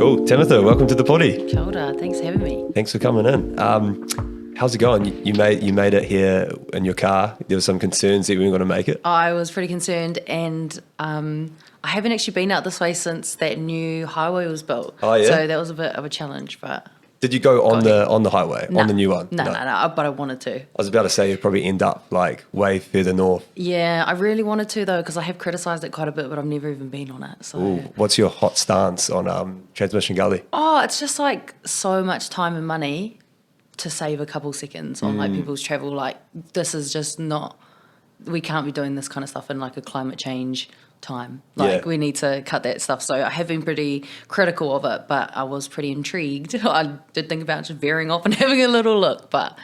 Cool. Tamatha, welcome to the potty. Kia ora, thanks for having me. Thanks for coming in. How's it going? You made it here in your car. There were some concerns that you weren't going to make it. I was pretty concerned, and I haven't actually been out this way since that new highway was built. Oh, yeah? So that was a bit of a challenge, but... Did you go on the highway, No, on the new one? No, but I wanted to. I was about to say you'd probably end up like way further north. Yeah, I really wanted to though, because I have criticised it quite a bit, but I've never even been on it. So. Ooh, what's your hot stance on Transmission Gully? Oh, it's just like so much time and money to save a couple seconds on like people's travel. Like this is just not, we can't be doing this kind of stuff in like a climate change time. Like we need to cut that stuff. So I have been pretty critical of it, but I was pretty intrigued. I did think about just veering off and having a little look, but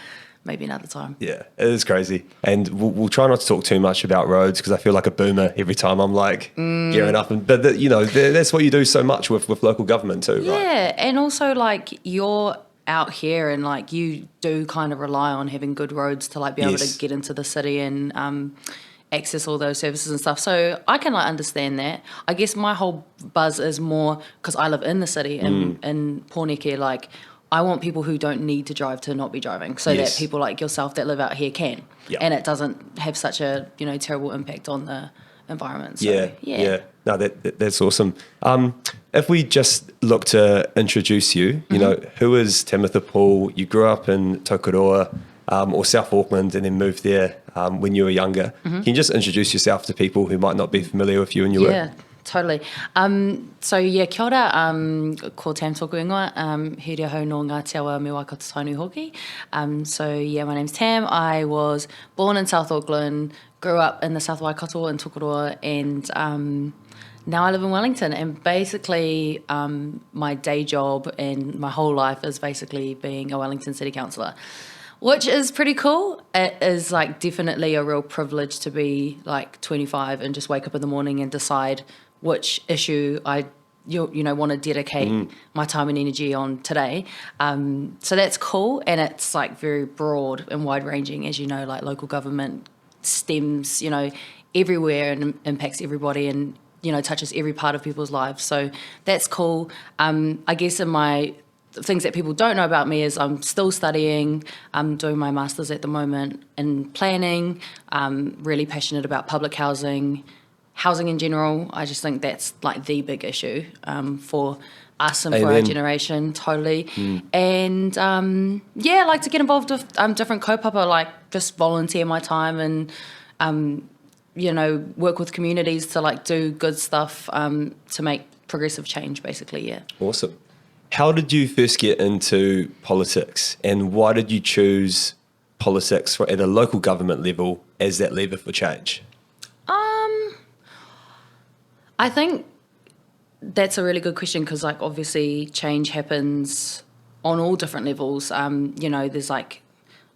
maybe another time. Yeah, it is crazy. And we'll try not to talk too much about roads because I feel like a boomer every time I'm like gearing up. But that's what you do so much with local government too, right? Yeah, and also like you're out here and like you do kind of rely on having good roads to like be able to get into the city and access all those services and stuff. So I can like understand that. I guess my whole buzz is more because I live in the city in Pōneke, like I want people who don't need to drive to not be driving so that people like yourself that live out here can. And it doesn't have such a, terrible impact on the environment. So, yeah. No, that's awesome. If we just look to introduce you, who is Tamatha Paul? You grew up in Tokoroa or South Auckland and then moved there when you were younger. Can you just introduce yourself to people who might not be familiar with you and your work? Yeah, totally. Kia ora, ko Tam tōku ingoa, he rea hau no ngā te awa me Waikato taunu hoki. My name's Tam. I was born in South Auckland, grew up in the South Waikato in Tokoroa, and now I live in Wellington. And basically my day job and my whole life is basically being a Wellington City Councillor, which is pretty cool. It is like definitely a real privilege to be like 25 and just wake up in the morning and decide which issue I want to dedicate my time and energy on today. So that's cool, and it's like very broad and wide ranging, as you know, like local government stems, everywhere and impacts everybody and, touches every part of people's lives. So that's cool. I guess in my things that people don't know about me is I'm still studying. I'm doing my master's at the moment in planning. I'm really passionate about public housing in general. I just think that's like the big issue for us and for our generation, totally. And I like to get involved with different kaupapa, like just volunteer my time and work with communities to like do good stuff to make progressive change, basically. Yeah. Awesome. How did you first get into politics, and why did you choose politics at a local government level as that lever for change? I think that's a really good question because, like, obviously change happens on all different levels. There's like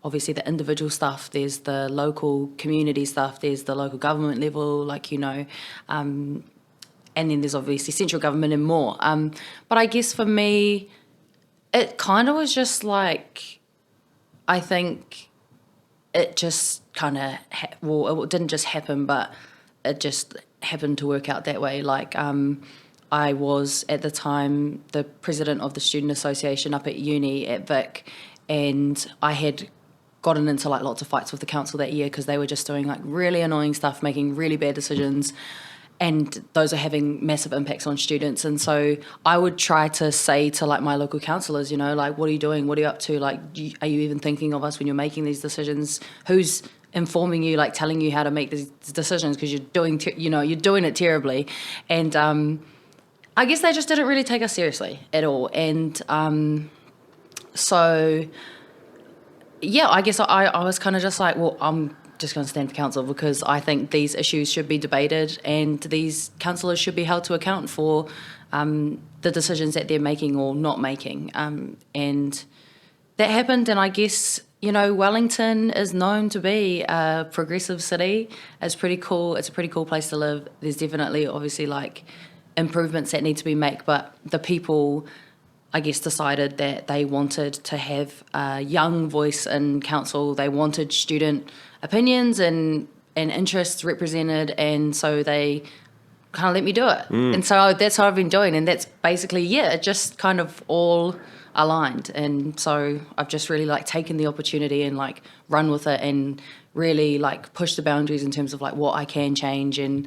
obviously the individual stuff, there's the local community stuff, there's the local government level, and then there's obviously central government and more. But I guess for me, it kind of was just like, I think it just kind of, it didn't just happen, but it just happened to work out that way. Like I was at the time the president of the student association up at uni at Vic, and I had gotten into like lots of fights with the council that year because they were just doing like really annoying stuff, making really bad decisions. And those are having massive impacts on students. And so I would try to say to like my local councillors, like, what are you doing? What are you up to? Like, are you even thinking of us when you're making these decisions? Who's informing you, like telling you how to make these decisions? Because you're doing, you're doing it terribly. And I guess they just didn't really take us seriously at all. And I guess I was kind of just like, well, I'm just going to stand for council because I think these issues should be debated and these councillors should be held to account for the decisions that they're making or not making. And that happened, and I guess, Wellington is known to be a progressive city. It's pretty cool. It's a pretty cool place to live. There's definitely, obviously, like improvements that need to be made, but the people, I guess, decided that they wanted to have a young voice in council. They wanted student opinions and interests represented, and so they kind of let me do it. And so that's what I've been doing. And that's basically, it just kind of all aligned. And so I've just really like taken the opportunity and like run with it and really like push the boundaries in terms of like what I can change and,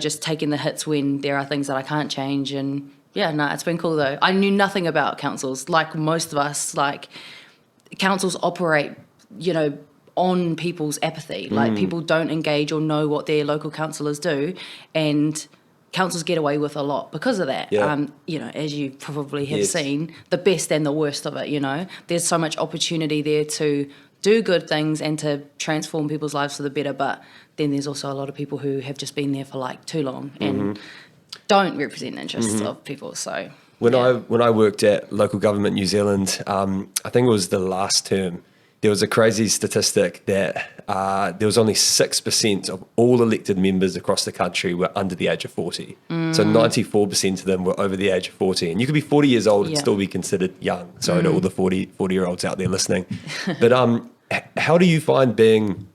just taking the hits when there are things that I can't change. And it's been cool though. I knew nothing about councils. Like most of us, like councils operate, on people's apathy. Like people don't engage or know what their local councillors do, and councils get away with a lot because of that. As you probably have seen, the best and the worst of it. There's so much opportunity there to do good things and to transform people's lives for the better, but then there's also a lot of people who have just been there for like too long and don't represent the interests of people. So when I worked at local government New Zealand, I think it was the last term, there was a crazy statistic that there was only 6% of all elected members across the country were under the age of 40. So 94% of them were over the age of 40. And you could be 40 years old and still be considered young. So to all the 40-year-olds out there listening. But how do you find being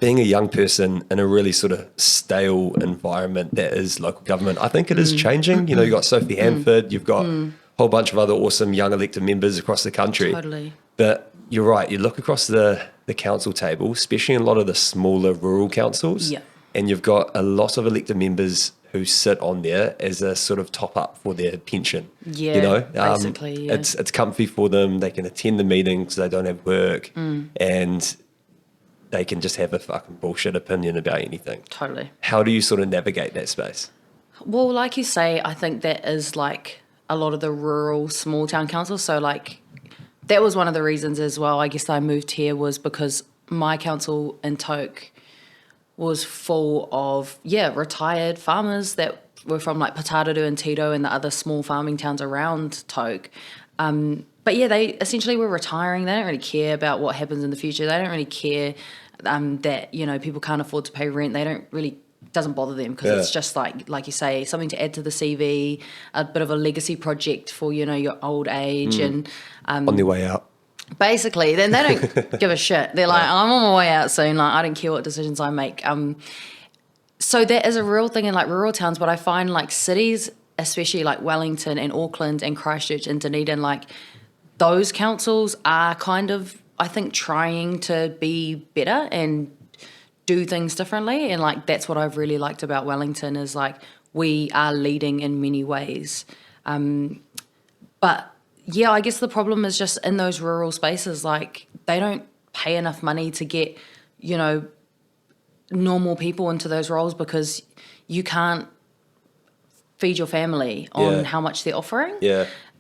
a young person in a really sort of stale environment that is local government? I think it is changing. You've got Sophie Hanford, you've got a whole bunch of other awesome young elected members across the country. Totally. But you're right, you look across the council table, especially in a lot of the smaller rural councils, and you've got a lot of elected members who sit on there as a sort of top up for their pension. Basically, It's comfy for them. They can attend the meetings, they don't have work, and they can just have a fucking bullshit opinion about anything. Totally. How do you sort of navigate that space? Well, like you say, I think that is like a lot of the rural small town councils. So like that was one of the reasons as well, I guess I moved here, was because my council in Toke was full of, retired farmers that were from like Patararu and Tito and the other small farming towns around Toke. But they essentially were retiring. They don't really care about what happens in the future. They don't really care that, people can't afford to pay rent. They don't really, doesn't bother them because it's just like you say, something to add to the CV, a bit of a legacy project for, your old age and... on their way out. Basically, then they don't give a shit. They're like, I'm on my way out soon. Like, I don't care what decisions I make. So that is a real thing in like rural towns, but I find like cities, especially like Wellington and Auckland and Christchurch and Dunedin, like those councils are kind of, I think, trying to be better and do things differently. And like that's what I've really liked about Wellington is like we are leading in many ways. But I guess the problem is just in those rural spaces, like they don't pay enough money to get, normal people into those roles because you can't feed your family on how much they're offering.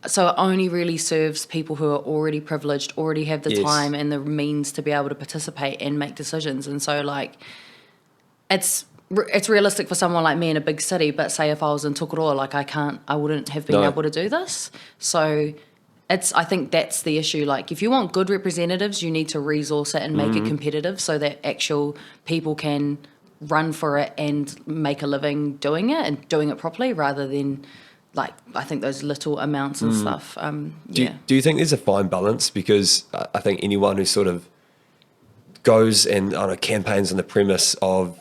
So it only really serves people who are already privileged, already have the time and the means to be able to participate and make decisions. And so like it's realistic for someone like me in a big city, but say if I was in Tukuroa, like I wouldn't have been able to do this. So I think that's the issue. Like if you want good representatives, you need to resource it and make it competitive so that actual people can run for it and make a living doing it and doing it properly rather than like I think those little amounts and stuff. Do you think there's a fine balance? Because I think anyone who sort of goes and campaigns on the premise of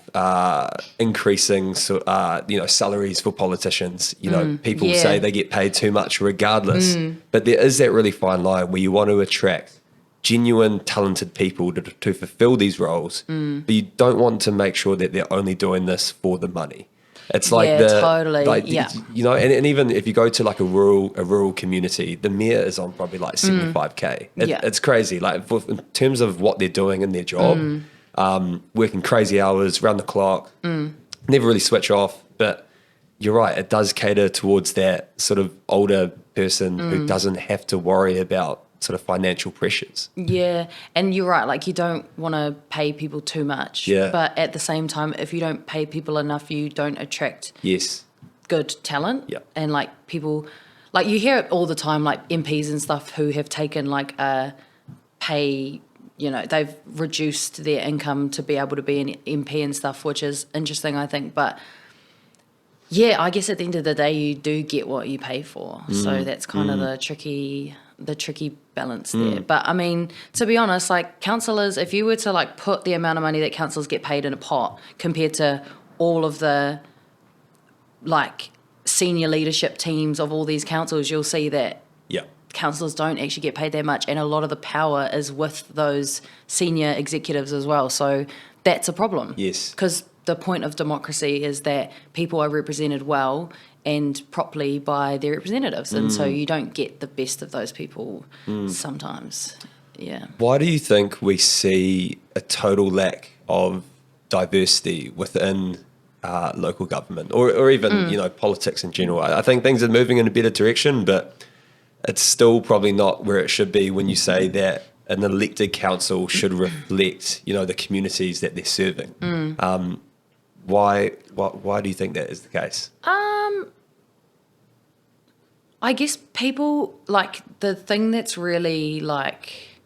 increasing salaries for politicians. People say they get paid too much regardless. But there is that really fine line where you want to attract genuine, talented people to fulfill these roles, but you don't want to make sure that they're only doing this for the money. It's like and even if you go to like a rural community, the mayor is on probably like 75k. It's crazy. Like in terms of what they're doing in their job, working crazy hours, round the clock, never really switch off. But you're right, it does cater towards that sort of older person who doesn't have to worry about sort of financial pressures. Yeah, and you're right, like you don't want to pay people too much. But at the same time, if you don't pay people enough, you don't attract good talent. And like people, like you hear it all the time, like MPs and stuff who have taken like a pay, they've reduced their income to be able to be an MP and stuff, which is interesting, I think. But I guess at the end of the day, you do get what you pay for. So that's kind of the tricky balance there. But I mean, to be honest, like councillors, if you were to like put the amount of money that councillors get paid in a pot compared to all of the like senior leadership teams of all these councils, you'll see that Yeah. councillors don't actually get paid that much, and a lot of the power is with those senior executives as well. So that's a problem. Yes. Because the point of democracy is that people are represented well and properly by their representatives, and so you don't get the best of those people sometimes. Yeah. Why do you think we see a total lack of diversity within local government or even, politics in general? I think things are moving in a better direction, but it's still probably not where it should be when you say that an elected council should reflect, the communities that they're serving. Why do you think that is the case? I guess people, like, the thing that's really, like,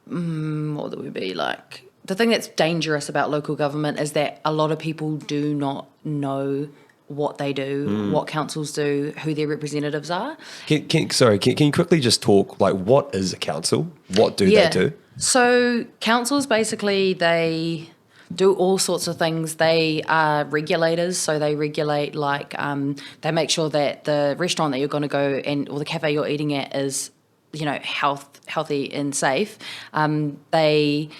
what would it be, like, the thing that's dangerous about local government is that a lot of people do not know what they do, what councils do, who their representatives are. Can you quickly just talk, like, what is a council? What do they do? So councils, basically, they do all sorts of things. They are regulators, so they regulate, like, they make sure that the restaurant that you're going to go or the cafe you're eating at is, healthy and safe. They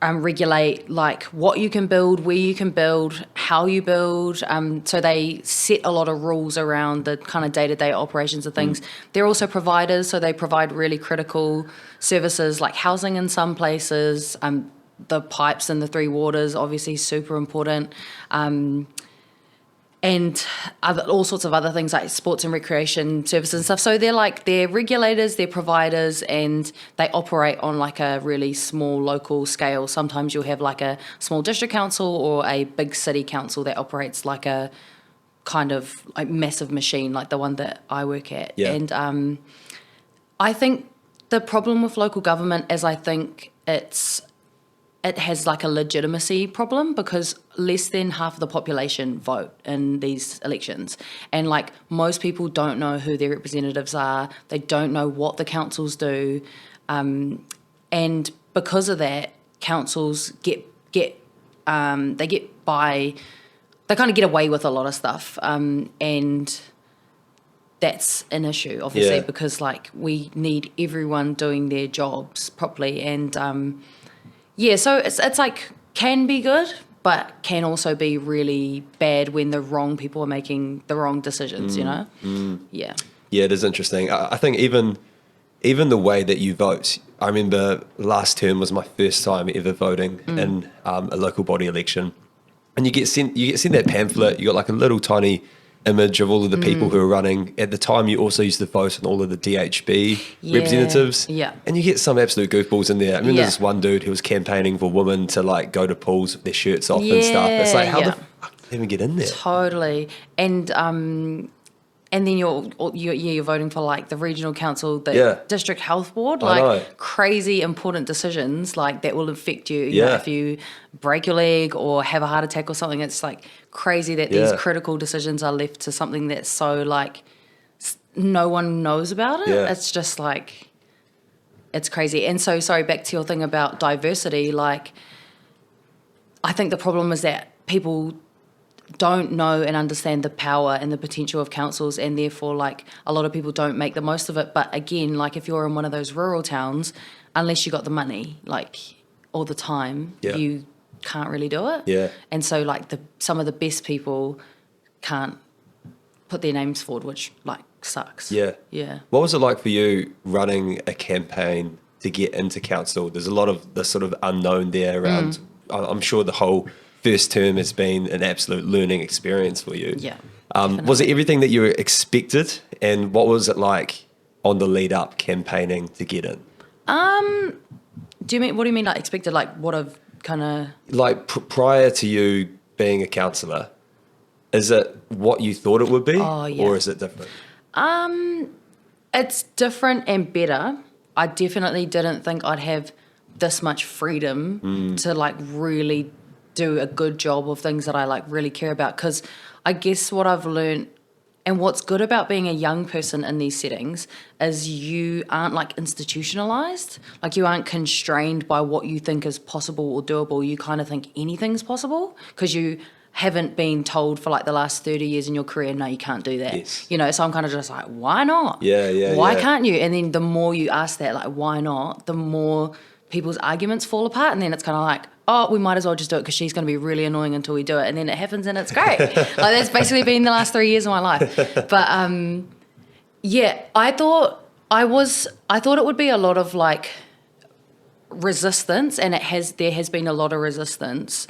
regulate, like, what you can build, where you can build, how you build. So they set a lot of rules around the kind of day-to-day operations of things. They're also providers, so they provide really critical services like housing in some places. The pipes and the three waters, obviously super important. And all sorts of other things like sports and recreation services and stuff. So they're regulators, they're providers, and they operate on like a really small local scale. Sometimes you'll have like a small district council or a big city council that operates like a kind of like massive machine, like the one that I work at. Yeah. And I think the problem with local government is I think it has like a legitimacy problem because less than half of the population vote in these elections. And like most people don't know who their representatives are. They don't know what the councils do. And because of that, councils they kind of get away with a lot of stuff. And that's an issue, obviously, because like we need everyone doing their jobs properly. And so it's like can be good, but can also be really bad when the wrong people are making the wrong decisions, Yeah. Yeah, it is interesting. I think even the way that you vote, I remember last term was my first time ever voting in a local body election. And you get sent that pamphlet, you got like a little tiny image of all of the people who are running. At the time, you also used to vote on all of the DHB representatives. Yeah. And you get some absolute goofballs in there. I remember this one dude who was campaigning for women to like go to pools with their shirts off and stuff. It's like, how the fuck did they even get in there? Totally. And then you're voting for like the regional council, the district health board, like crazy important decisions like that will affect you. You know, if you break your leg or have a heart attack or something, it's like crazy that these critical decisions are left to something that's so like no one knows about it. It's just like, it's crazy. And so, sorry, back to your thing about diversity, like I think the problem is that people don't know and understand the power and the potential of councils, and therefore like a lot of people don't make the most of it. But again, like if you're in one of those rural towns, unless you got the money like all the time, you can't really do it. And so like some of the best people can't put their names forward, which like sucks. What was it like for you running a campaign to get into council? There's a lot of the sort of unknown there around. I'm sure the whole first term has been an absolute learning experience for you. Was it everything that you expected, and what was it like on the lead up campaigning to get in? What do you mean like expected, like what I've kind of like prior to you being a councillor? Is it what you thought it would be, or is it different? It's different and better. I definitely didn't think I'd have this much freedom to like really do a good job of things that I like really care about, because I guess what I've learned and what's good about being a young person in these settings is you aren't like institutionalized, like you aren't constrained by what you think is possible or doable. You kind of think anything's possible because you haven't been told for like the last 30 years in your career, no, you can't do that. Yes. You know, so I'm kind of just like, why not? Yeah. Why can't you? And then the more you ask that, like, why not, the more people's arguments fall apart. And then it's kind of like, oh, we might as well just do it because she's going to be really annoying until we do it. And then it happens and it's great. Like, that's basically been the last 3 years of my life. But yeah, I thought it would be a lot of like resistance, and there has been a lot of resistance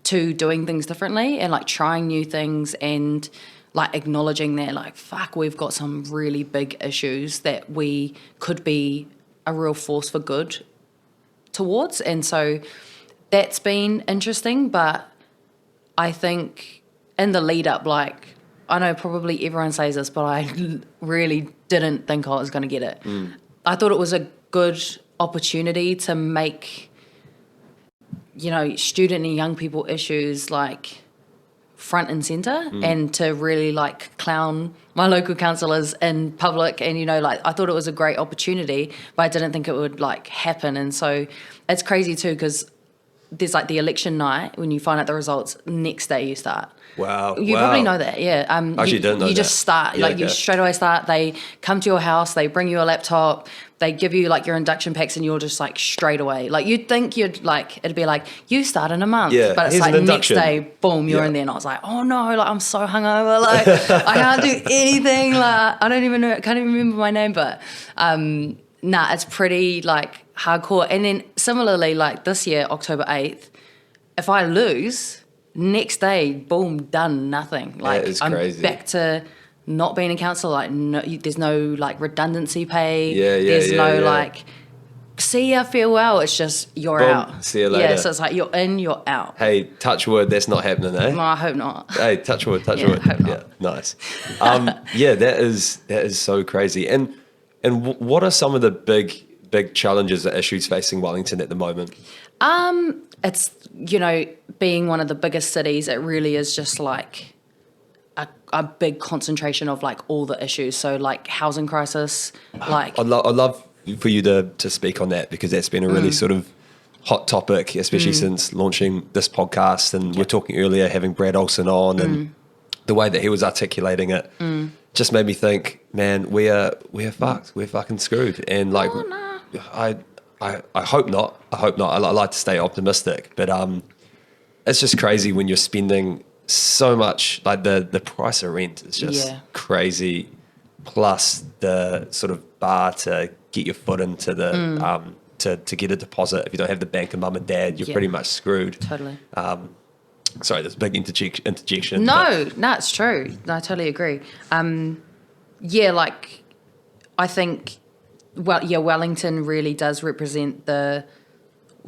to doing things differently and like trying new things and like acknowledging that like, fuck, we've got some really big issues that we could be a real force for good towards. And so that's been interesting. But I think in the lead up, like, I know probably everyone says this, but I really didn't think I was going to get it. I thought it was a good opportunity to make, you know, student and young people issues like front and centre, and to really like clown my local councillors in public. And, you know, like, I thought it was a great opportunity, but I didn't think it would like happen. And so it's crazy too, because there's like the election night when you find out the results, next day you start. Wow. You probably know that, yeah. Actually didn't know you that. just start, Yeah, like, you straight away start. They come to your house, they bring you a laptop, they give you like your induction packs, and you're just like straight away. Like, you'd think it'd be like, you start in a month. Yeah, but it's here's like an next induction. day, boom, you're in there. And I was like, oh no, like, I'm so hungover, like, I can't do anything. Like, I can't even remember my name, but nah, it's pretty like hardcore. And then similarly, like this year, October 8th, if I lose, next day, boom, done, nothing. Like, I'm crazy. back to not being a councillor. Like, no, there's no like redundancy pay. There's no like, see ya, farewell. It's just you're Boom, out. see you later. Yeah, so it's like you're in, you're out. Hey, touch wood, that's not happening, eh? No, I hope not. Hey, touch wood. I hope not. Yeah, nice. Yeah, that is so crazy. And what are some of the big challenges or issues facing Wellington at the moment? It's, you know, being one of the biggest cities, it really is just like a big concentration of like all the issues. So like housing crisis, like I'd love for you to speak on that, because that's been a really sort of hot topic, especially since launching this podcast. And we're talking earlier, having Brad Olsen on, and the way that he was articulating it just made me think, man, we're fucked. We're fucking screwed. And like, I hope not. I like to stay optimistic, but it's just crazy when you're spending so much. Like the price of rent is just crazy, plus the sort of bar to get your foot into the to get a deposit. If you don't have the bank of mum and dad, you're pretty much screwed. Totally. Sorry, there's a big interjection. No, it's true. No, I totally agree. Like, I think, Wellington really does represent the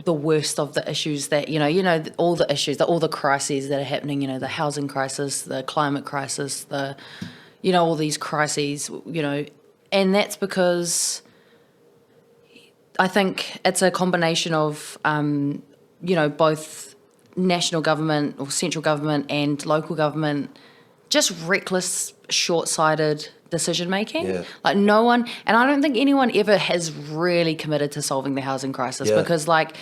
worst of the issues that, you know, all the issues, all the crises that are happening, you know, the housing crisis, the climate crisis, you know, all these crises, you know, and that's because I think it's a combination of, you know, both national government or central government and local government, just reckless, short-sighted decision making. Like, no one, and I don't think anyone ever has really committed to solving the housing crisis, because like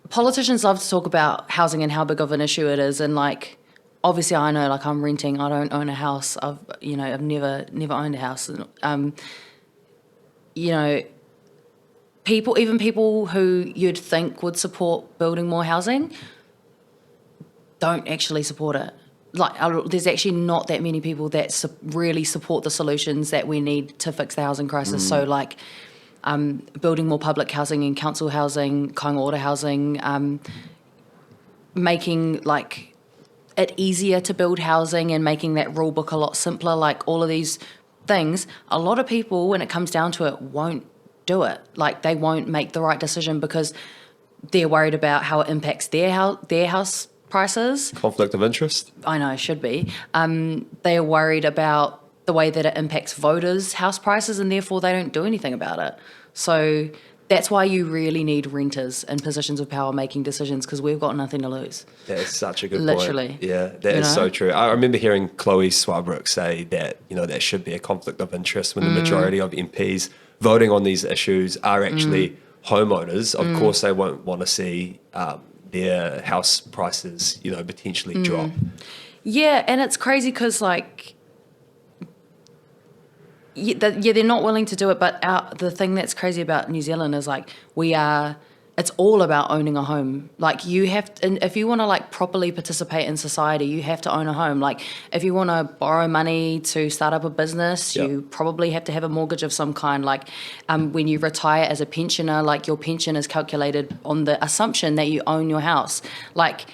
politicians love to talk about housing and how big of an issue it is, and like, obviously I know, like, I'm renting, I don't own a house, I've never owned a house. You know, people who you'd think would support building more housing don't actually support it. Like, there's actually not that many people that really support the solutions that we need to fix the housing crisis. So like, building more public housing and council housing, kainga ora housing, making like it easier to build housing and making that rule book a lot simpler, like all of these things. A lot of people, when it comes down to it, won't do it. Like, they won't make the right decision because they're worried about how it impacts their house prices. Conflict of interest? I know, it should be. They are worried about the way that it impacts voters' house prices, and therefore they don't do anything about it. So that's why you really need renters in positions of power making decisions, because we've got nothing to lose. That is such a good Literally. point. Yeah, that is so true. I remember hearing Chloe Swarbrook say that, you know, there should be a conflict of interest when the majority of MPs voting on these issues are actually homeowners. Of course, they won't want to see their house prices, potentially drop. Yeah, and it's crazy because, like, they're not willing to do it. But the thing that's crazy about New Zealand is, like, it's all about owning a home. Like, you have to, and if you want to, like, properly participate in society, you have to own a home. Like, if you want to borrow money to start up a business, you probably have to have a mortgage of some kind. Like, when you retire as a pensioner, like, your pension is calculated on the assumption that you own your house. Like,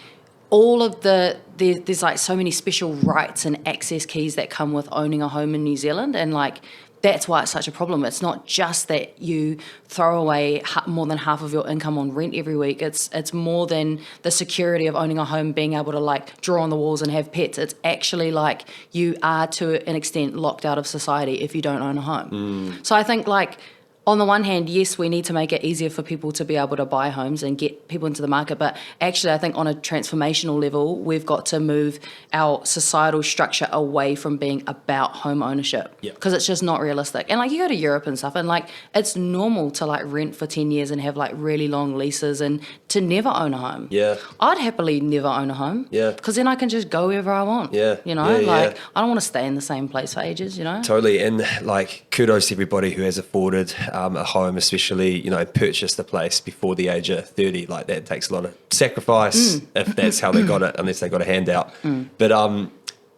all of there's like so many special rights and access keys that come with owning a home in New Zealand, and, like, that's why it's such a problem. It's not just that you throw away more than half of your income on rent every week. It's more than the security of owning a home, being able to, like, draw on the walls and have pets. It's actually like you are, to an extent, locked out of society if you don't own a home. So I think, like, on the one hand, yes, we need to make it easier for people to be able to buy homes and get people into the market. But actually, I think on a transformational level, we've got to move our societal structure away from being about home ownership. Because it's just not realistic. And, like, you go to Europe and stuff, and, like, it's normal to, like, rent for 10 years and have, like, really long leases and to never own a home. I'd happily never own a home. Because then I can just go wherever I want. I don't want to stay in the same place for ages, Totally. And, like, kudos to everybody who has afforded a home, especially, purchased the place before the age of 30. Like, that takes a lot of sacrifice if that's how they got it, unless they got a handout. But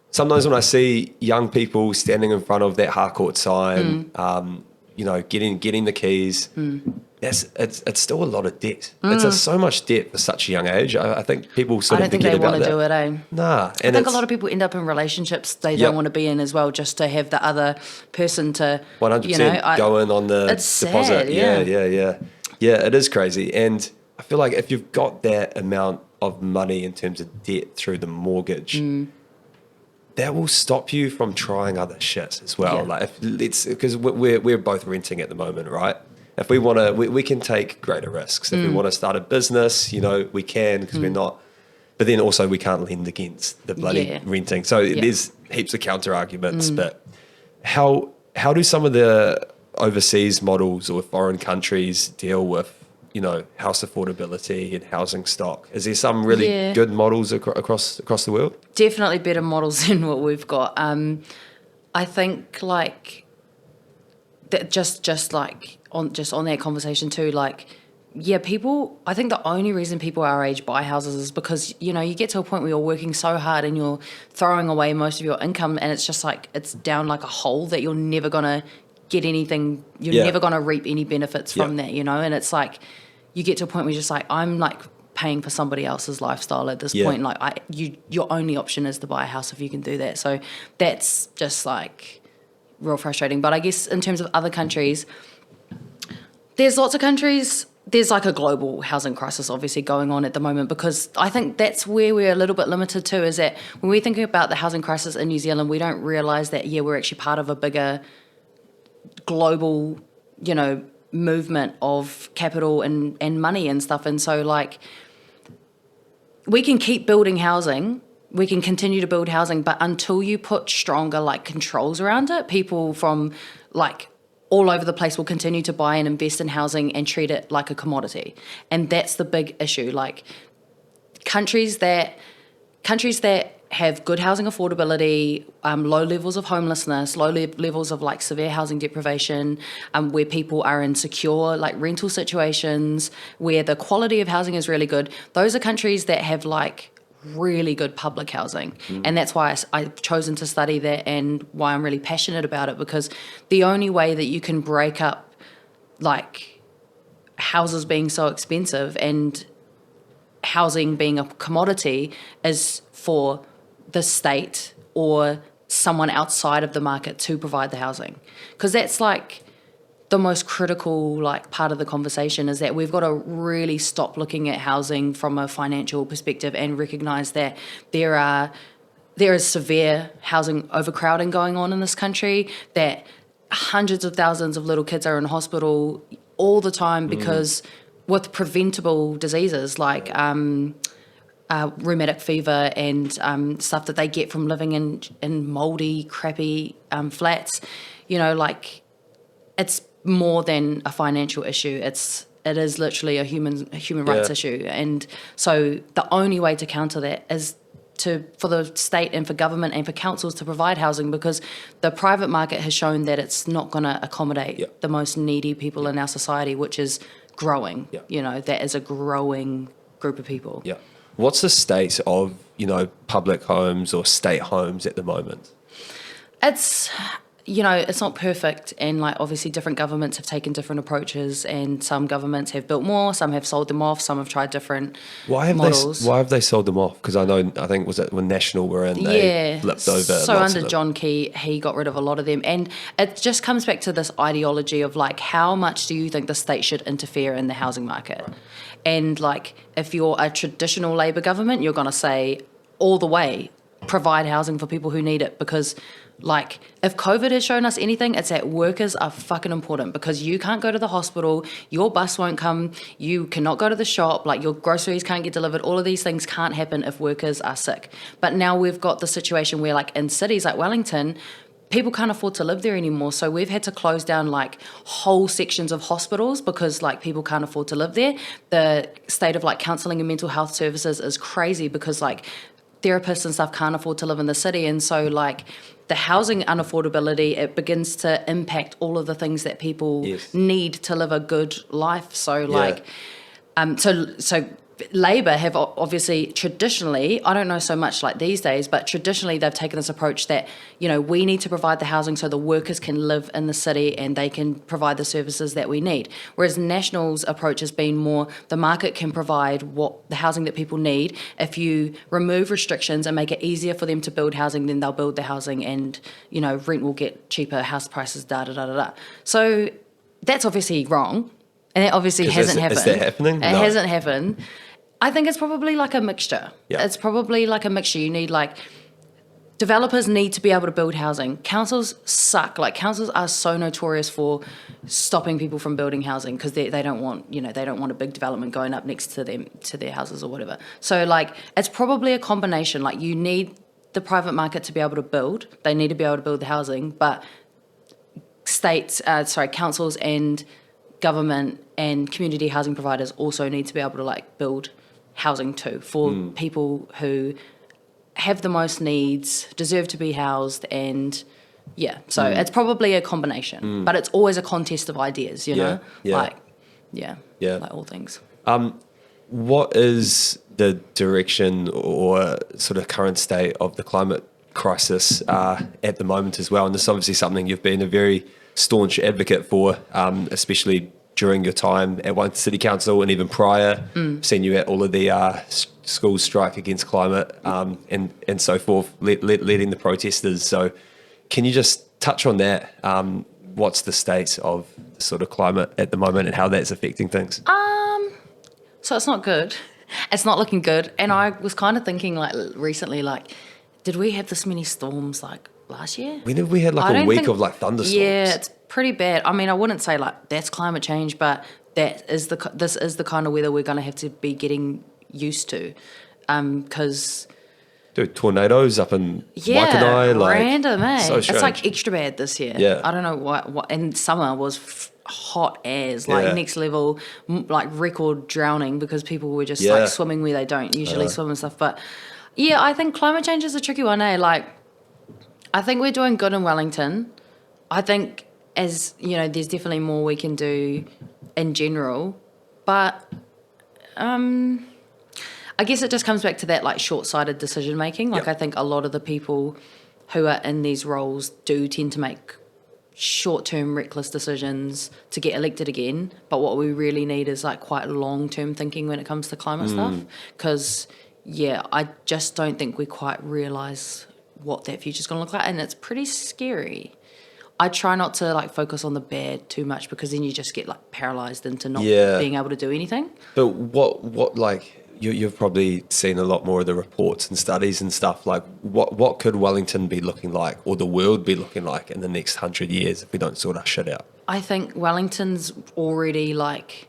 sometimes when I see young people standing in front of that Harcourt sign, getting the keys, it's still a lot of debt. It's so much debt for such a young age. I think people sort of forget about that. I don't think they want to do it, Nah. I think a lot of people end up in relationships they don't want to be in as well, just to have the other person to 100% go in on the deposit. Sad, Yeah, it is crazy. And I feel like if you've got that amount of money in terms of debt through the mortgage, that will stop you from trying other shit as well. Like, because we're both renting at the moment, right? If we want to, we can take greater risks. If we want to start a business, we can, because we're not. But then also we can't lend against the bloody renting. So there's heaps of counter arguments. But how do some of the overseas models or foreign countries deal with, house affordability and housing stock? Is there some really good models across the world? Definitely better models than what we've got. I think, like, that just like on that conversation too, like, people, I think the only reason people our age buy houses is because, you get to a point where you're working so hard and you're throwing away most of your income, and it's just like, it's down like a hole that you're never going to get anything, you're never going to reap any benefits from that, and it's like, you get to a point where you're just like, I'm, like, paying for somebody else's lifestyle at this point. Like, your only option is to buy a house if you can do that. So that's just, like, real frustrating. But I guess in terms of other countries, there's lots of countries, there's, like, a global housing crisis obviously going on at the moment, because I think that's where we're a little bit limited to, is that when we're thinking about the housing crisis in New Zealand, we don't realise that, we're actually part of a bigger global, movement of capital and money and stuff. And so, like, we can keep building housing, we can continue to build housing, but until you put stronger, like, controls around it, people from, like, all over the place will continue to buy and invest in housing and treat it like a commodity. And that's the big issue. Like, countries that have good housing affordability, low levels of homelessness, low levels of, like, severe housing deprivation, where people are in secure, like, rental situations, where the quality of housing is really good. Those are countries that have, like, really good public housing. And that's why I've chosen to study that, and why I'm really passionate about it, because the only way that you can break up, like, houses being so expensive and housing being a commodity is for the state or someone outside of the market to provide the housing. Because that's, like, the most critical, like, part of the conversation, is that we've got to really stop looking at housing from a financial perspective and recognise that there is severe housing overcrowding going on in this country, that hundreds of thousands of little kids are in hospital all the time because with preventable diseases like rheumatic fever and stuff that they get from living in mouldy, crappy flats. Like, it's more than a financial issue. It's it is literally a human rights issue. And so the only way to counter that is for the state and for government and for councils to provide housing, because the private market has shown that it's not going to accommodate the most needy people in our society, which is growing. That is a growing group of people. What's the state of, public homes or state homes at the moment? It's it's not perfect, and like obviously different governments have taken different approaches, and some governments have built more, some have sold them off, some have tried different models. Why have they sold them off? Because I think was it when National were in, they flipped over. So under John Key, he got rid of a lot of them, and it just comes back to this ideology of like, how much do you think the state should interfere in the housing market? Right. And like, if you're a traditional Labour government, you're going to say all the way, provide housing for people who need it, because like, if COVID has shown us anything, it's that workers are fucking important, because you can't go to the hospital, your bus won't come, you cannot go to the shop, like your groceries can't get delivered, all of these things can't happen if workers are sick. But now we've got the situation where like in cities like Wellington, people can't afford to live there anymore, so we've had to close down like whole sections of hospitals because like people can't afford to live there. The state of like counselling and mental health services is crazy because like therapists and stuff can't afford to live in the city, and so like the housing unaffordability, it begins to impact all of the things that people need to live a good life. So like, so Labour have obviously traditionally, I don't know so much like these days, but traditionally they've taken this approach that, we need to provide the housing so the workers can live in the city and they can provide the services that we need. Whereas National's approach has been more the market can provide what the housing that people need. If you remove restrictions and make it easier for them to build housing, then they'll build the housing and, rent will get cheaper, house prices, da-da-da-da-da. So that's obviously wrong. And that obviously hasn't happened. Is that happening? It hasn't happened. I think it's probably like a mixture. It's probably like a mixture. You need like, developers need to be able to build housing. Councils suck. Like councils are so notorious for stopping people from building housing because they don't want, they don't want a big development going up next to them, to their houses or whatever. So like, it's probably a combination. Like you need the private market to be able to build. They need to be able to build the housing, but councils and government and community housing providers also need to be able to like build housing too for people who have the most needs, deserve to be housed, and so it's probably a combination, but it's always a contest of ideas, like all things. What is the direction or sort of current state of the climate crisis at the moment as well? And this is obviously something you've been a very staunch advocate for, especially during your time at Wellington City Council and even prior, seen you at all of the school strike against climate and so forth, leading the protesters. So can you just touch on that? What's the state of the sort of climate at the moment and how that's affecting things? So it's not good. It's not looking good. And I was kind of thinking like recently, like, did we have this many storms like last year? When have we had like a week of like thunderstorms? Yeah, it's pretty bad. I mean, I wouldn't say like that's climate change, but this is the kind of weather we're going to have to be getting used to, because dude, tornadoes up in Waitangi, like random, eh? So it's like extra bad this year. Yeah, I don't know what. And summer was hot as like next level, like record drowning because people were just like swimming where they don't usually swim and stuff. But yeah, I think climate change is a tricky one, eh? Like, I think we're doing good in Wellington. I think, as you know, there's definitely more we can do in general, but I guess it just comes back to that like short-sighted decision making. Like I think a lot of the people who are in these roles do tend to make short-term reckless decisions to get elected again, but what we really need is like quite long-term thinking when it comes to climate stuff, because I just don't think we quite realise what that future's going to look like, and it's pretty scary. I try not to like focus on the bad too much because then you just get like paralysed into not being able to do anything. But what like you've probably seen a lot more of the reports and studies and stuff. Like what could Wellington be looking like, or the world be looking like in the next 100 years if we don't sort our shit out? I think Wellington's already like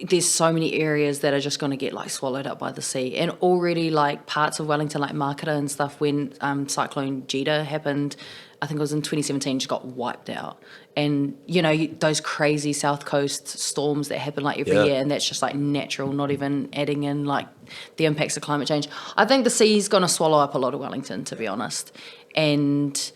there's so many areas that are just going to get like swallowed up by the sea. And already like parts of Wellington, like Makara and stuff, when Cyclone Jeta happened, I think it was in 2017, just got wiped out. And, you know, those crazy South Coast storms that happen like every year, and that's just like natural, not even adding in like the impacts of climate change. I think the sea's going to swallow up a lot of Wellington, to be honest. And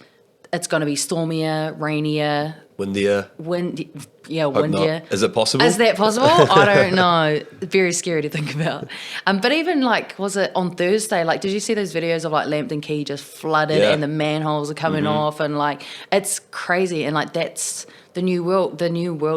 it's going to be stormier, rainier. Windier. Windier. Not. Is it possible? Is that possible? I don't know. Very scary to think about. But even like, was it on Thursday? Like, did you see those videos of like Lambton Quay just flooded and the manholes are coming off, and like it's crazy, and like that's the new world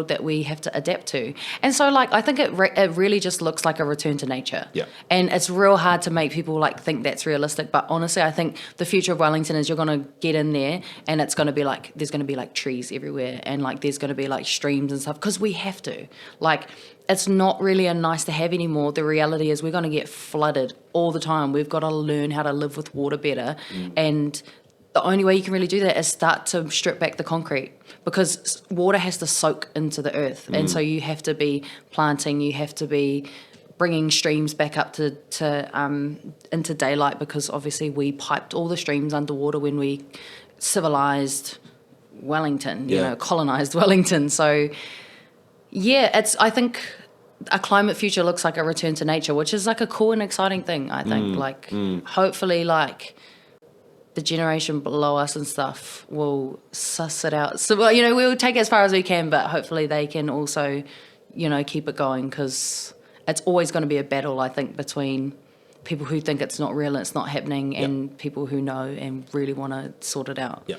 that we have to adapt to. And so like I think it really just looks like a return to nature. Yeah. And it's real hard to make people like think that's realistic. But honestly, I think the future of Wellington is you're going to get in there and it's going to be like there's going to be like trees everywhere, and like there's going to be like streams and stuff, because we have to. Like it's not really a nice to have anymore. The reality is we're going to get flooded all the time. We've got to learn how to live with water better. And the only way you can really do that is start to strip back the concrete, because water has to soak into the earth. And so you have to be planting, you have to be bringing streams back up to into daylight, because obviously we piped all the streams underwater when we civilized Wellington, you know, colonized Wellington. So yeah, I think a climate future looks like a return to nature, which is like a cool and exciting thing, I think. Hopefully like the generation below us and stuff will suss it out. So, well, you know, we'll take it as far as we can, but hopefully they can also, you know, keep it going, because it's always going to be a battle, I think, between people who think it's not real and it's not happening and people who know and really want to sort it out. Yeah.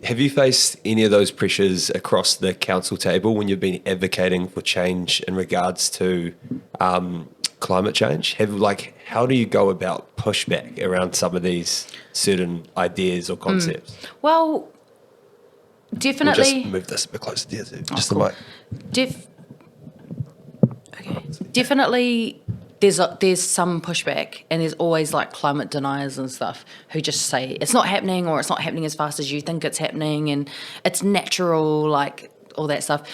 Have you faced any of those pressures across the council table when you've been advocating for change in regards to climate change? How do you go about pushback around some of these certain ideas or concepts? Well, definitely. We'll just move this a bit closer to you, just cool. the mic. Definitely. There's some pushback, and there's always like climate deniers and stuff who just say it's not happening, or it's not happening as fast as you think it's happening, and it's natural, like all that stuff.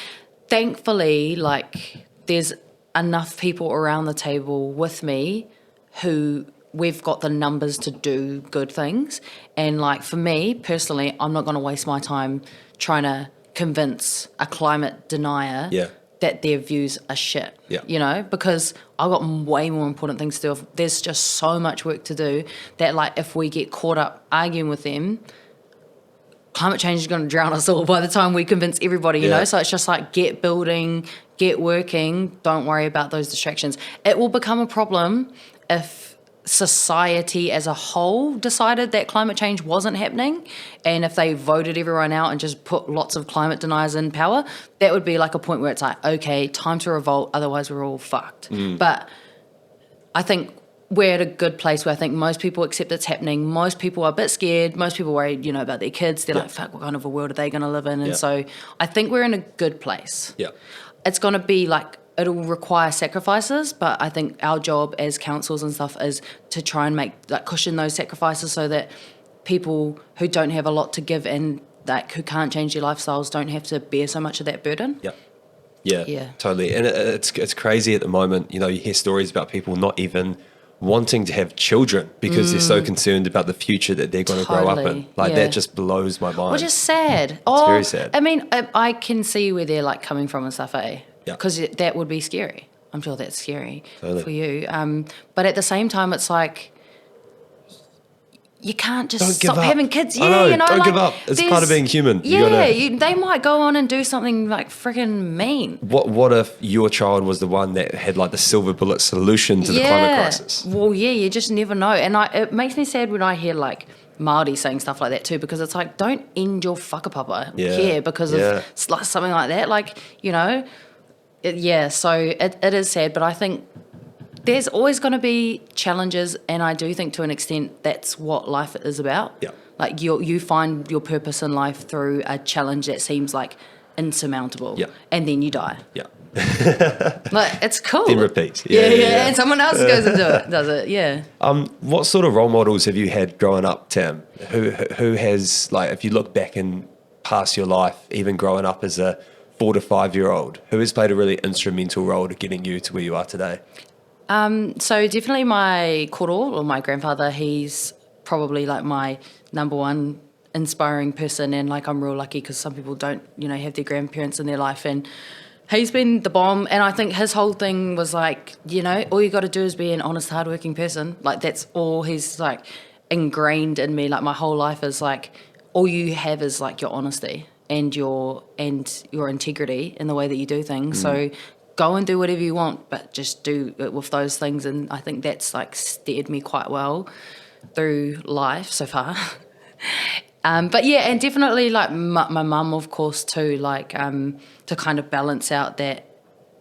Thankfully, like there's enough people around the table with me who we've got the numbers to do good things. And like for me personally, I'm not going to waste my time trying to convince a climate denier that their views are shit, you know, because I've got way more important things to do. There's just so much work to do that, like, if we get caught up arguing with them, climate change is going to drown us all by the time we convince everybody, you know? So it's just like, get building, get working, don't worry about those distractions. It will become a problem if society as a whole decided that climate change wasn't happening, and if they voted everyone out and just put lots of climate deniers in power, that would be like a point where it's like, okay, time to revolt, otherwise we're all fucked. But I think we're at a good place where I think most people accept it's happening. Most people are a bit scared. Most people worry, you know, about their kids. They're like, fuck, what kind of a world are they going to live in? And so I think we're in a good place. It's going to be like, it'll require sacrifices, but I think our job as councils and stuff is to try and cushion those sacrifices so that people who don't have a lot to give and like who can't change their lifestyles don't have to bear so much of that burden. Yeah, totally. And it's crazy at the moment. You know, you hear stories about people not even wanting to have children because they're so concerned about the future that they're going to grow up in. Like that just blows my mind. Which is sad. It's very sad. I mean, I can see where they're like coming from and stuff, because that would be scary. I'm sure that's scary for you. But at the same time, it's like, you can't just stop having kids. I know, you know, don't like, give up. It's part of being human. They might go on and do something like freaking mean. What if your child was the one that had like the silver bullet solution to the climate crisis? Well, you just never know. And it makes me sad when I hear like Māori saying stuff like that too, because it's like, don't end your whakapapa here because of something like that. Like, you know, so it is sad, but I think there's always going to be challenges, and I do think to an extent that's what life is about. Like you find your purpose in life through a challenge that seems like insurmountable, and then you die. Like, it's cool. Then repeat. And someone else goes and does it. What sort of role models have you had growing up, Tam? Who has, like, if you look back and past your life, even growing up as a 4 to 5 year old, who has played a really instrumental role to getting you to where you are today? So definitely my koro, or my grandfather, he's probably like my number one inspiring person, and like I'm real lucky because some people don't, have their grandparents in their life, and he's been the bomb. And I think his whole thing was like, all you got to do is be an honest, hardworking person. Like that's all he's like ingrained in me. Like my whole life is like, all you have is like your honesty and your integrity in the way that you do things. So go and do whatever you want, but just do it with those things. And I think that's like steered me quite well through life so far. But yeah, and definitely like my mum, of course, too, like to kind of balance out that,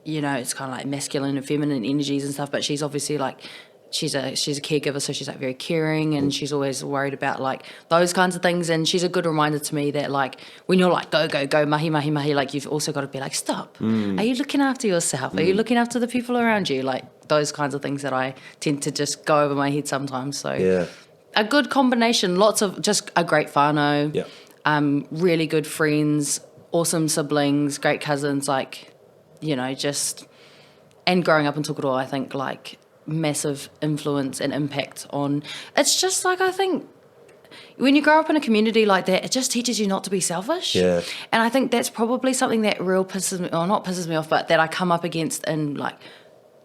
it's kind of like masculine and feminine energies and stuff. But she's obviously like, she's a caregiver, so she's like very caring, and she's always worried about like those kinds of things. And she's a good reminder to me that like when you're like go mahi mahi mahi, like you've also got to be like stop. Are you looking after yourself? Are you looking after the people around you? Like those kinds of things that I tend to just go over my head sometimes. So Yeah. a good combination, lots of just a great whānau, really good friends, awesome siblings, great cousins, like just, and growing up in Tukuroa, I think like massive influence and impact on, it's just like, I think when you grow up in a community like that, it just teaches you not to be selfish. Yeah. And I think that's probably something that not pisses me off, but that I come up against in like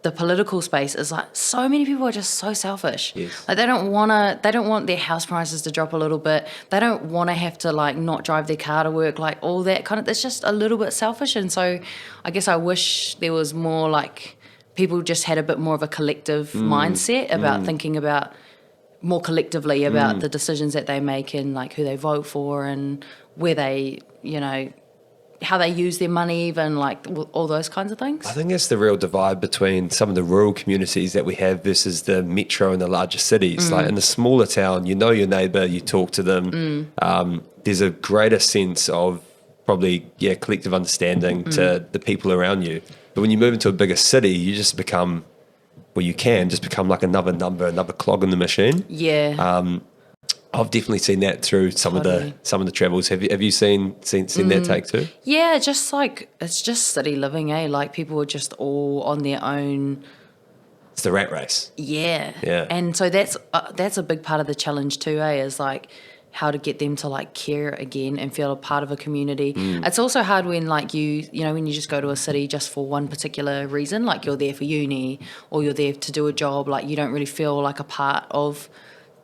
the political space, is like so many people are just so selfish. Yes. Like they don't want their house prices to drop a little bit. They don't want to have to like not drive their car to work, like all that kind of, it's just a little bit selfish. And so I guess I wish there was more like people just had a bit more of a collective mindset about thinking about more collectively about the decisions that they make and like who they vote for and where they, how they use their money, even like all those kinds of things. I think that's the real divide between some of the rural communities that we have versus the metro and the larger cities. Like in the smaller town, you know your neighbour, you talk to them. There's a greater sense of probably, collective understanding to the people around you. But when you move into a bigger city, you just become, you can just become like another number, another cog in the machine. Yeah. I've definitely seen that through some of the travels. Have you seen that take too? Yeah, just like it's just city living, Like people are just all on their own. It's the rat race. Yeah. Yeah. And so that's a big part of the challenge too, Is like how to get them to like care again and feel a part of a community. It's also hard when like when you just go to a city just for one particular reason, like you're there for uni or you're there to do a job, like you don't really feel like a part of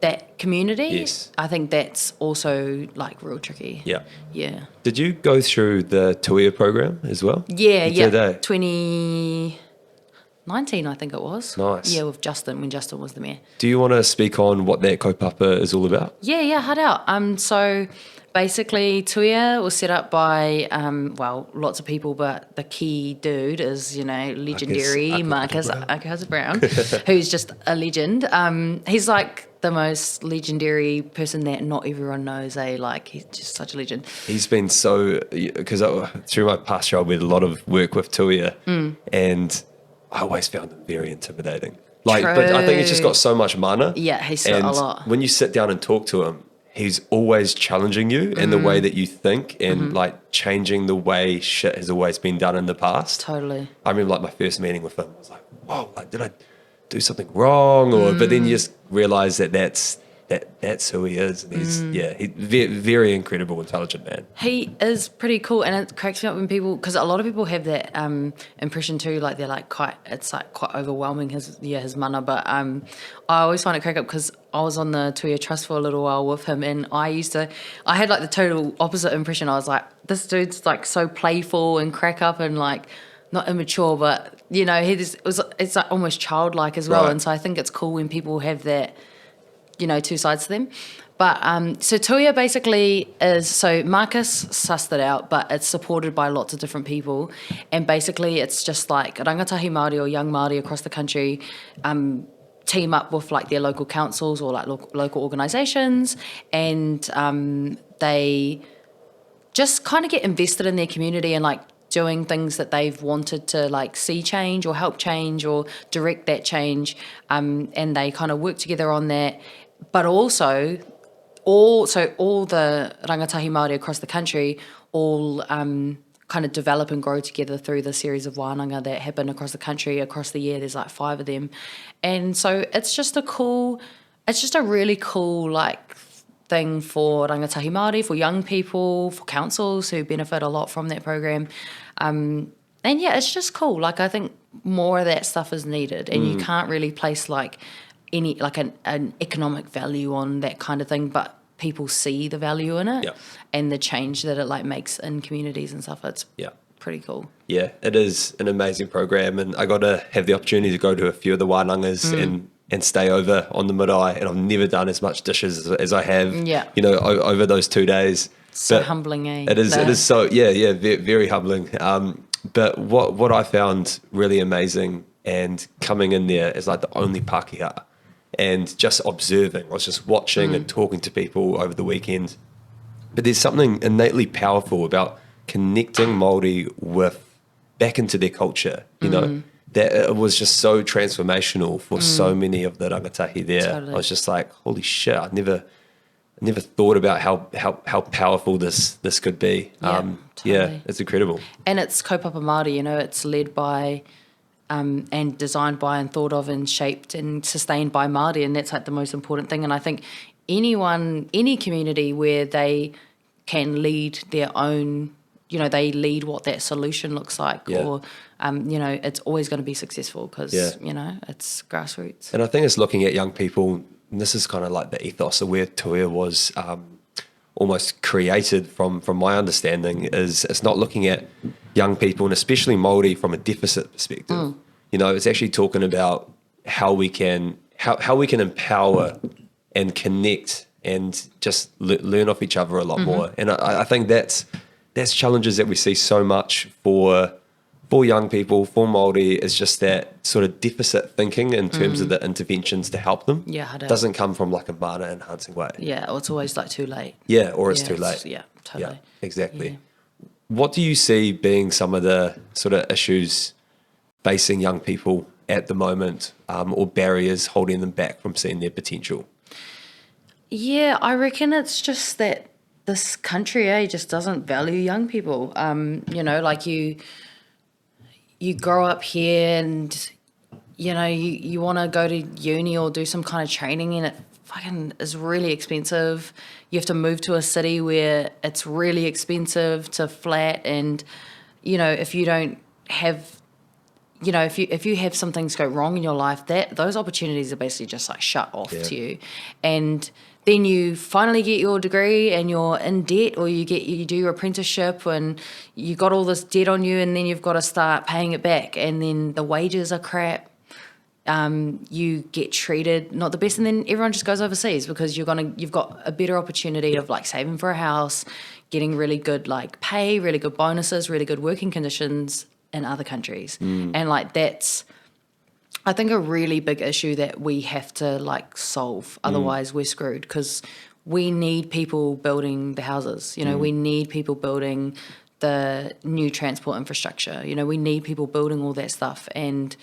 that community. Yes. I think that's also like real tricky. Yeah. Yeah. Did you go through the Tuia program as well? Yeah, You did, eh? 2019, I think it was. Nice. Yeah, with Justin, when Justin was the mayor. Do you want to speak on what that kaupapa is all about? Yeah, hard out. So basically, Tuia was set up by, lots of people, but the key dude is, legendary Marcus Brown, who's just a legend. He's like the most legendary person that not everyone knows, Like, he's just such a legend. He's been because through my past job, we had a lot of work with Tuia, and I always found him very intimidating. But I think he's just got so much mana. Yeah, he's got a lot. When you sit down and talk to him, he's always challenging you in the way that you think and like changing the way shit has always been done in the past. Totally. I remember like my first meeting with him, I was like, whoa, like did I do something wrong? But then you just realise that's who he is. And he's very incredible, intelligent man. He is pretty cool, and it cracks me up when people, because a lot of people have that impression too, like they're like quite overwhelming his mana. But I always find it crack up because I was on the Tuia Trust for a little while with him, and I had like the total opposite impression. I was like, this dude's like so playful and crack up and like not immature, but it's like almost childlike as well. Right. And so I think it's cool when people have that, two sides to them. But so Tuia basically is, so Marcus sussed it out, but it's supported by lots of different people. And basically it's just like rangatahi Māori or young Māori across the country team up with like their local councils or like local organisations, and they just kind of get invested in their community and like doing things that they've wanted to like see change or help change or direct that change, and they kind of work together on that. But also, all the rangatahi Māori across the country all kind of develop and grow together through the series of wānanga that happen across the country, across the year. There's like 5 of them. And so it's just a really cool like thing for rangatahi Māori, for young people, for councils who benefit a lot from that program. And yeah, it's just cool. Like I think more of that stuff is needed, and you can't really place like any like an economic value on that kind of thing, but people see the value in it and the change that it like makes in communities and stuff. It's pretty cool. Yeah, it is an amazing program, and I got to have the opportunity to go to a few of the wānangas and stay over on the marae, and I've never done as much dishes as I have, you know, over those 2 days. So humbling, eh? It is so, very humbling. But what I found really amazing, and coming in there as like the only Pākehā and just observing, I was just watching and talking to people over the weekend. But there's something innately powerful about connecting Māori back into their culture, you know, that it was just so transformational for so many of the rangatahi there. Totally. I was just like, holy shit, I never thought about how powerful this could be. Totally. Yeah, it's incredible. And it's kaupapa Māori, you know, it's led by and designed by and thought of and shaped and sustained by Māori, and that's like the most important thing. And I think any community where they can lead their own, you know, they lead what that solution looks like, or, you know, it's always going to be successful because, you know, it's grassroots. And I think it's looking at young people, and this is kind of like the ethos of where Tuia was almost created from my understanding, is it's not looking at young people, and especially Māori, from a deficit perspective. You know, it's actually talking about how we can empower and connect and just learn off each other a lot more. And I think that's challenges that we see so much for young people, for Māori, is just that sort of deficit thinking in terms of the interventions to help them. Yeah, it doesn't come from like a mana enhancing way. Yeah, or it's always like too late. Yeah, or it's too late. Yeah, totally. Yeah, exactly. Yeah. What do you see being some of the sort of issues facing young people at the moment, or barriers holding them back from seeing their potential? Yeah, I reckon it's just that this country, just doesn't value young people. You know, like you grow up here and, you know, you want to go to uni or do some kind of training, and it fucking is really expensive. You have to move to a city where it's really expensive to flat, and, you know, if you don't have, you know, if you have some things go wrong in your life, those opportunities are basically just like shut off to you. And then you finally get your degree and you're in debt, or you do your apprenticeship and you got all this debt on you, and then you've got to start paying it back, and then the wages are crap. You get treated not the best, and then everyone just goes overseas because you've got a better opportunity of like saving for a house, getting really good like pay, really good bonuses, really good working conditions in other countries. And like that's, I think, a really big issue that we have to like solve. Otherwise we're screwed, because we need people building the houses. You know, we need people building the new transport infrastructure. You know, we need people building all that stuff. And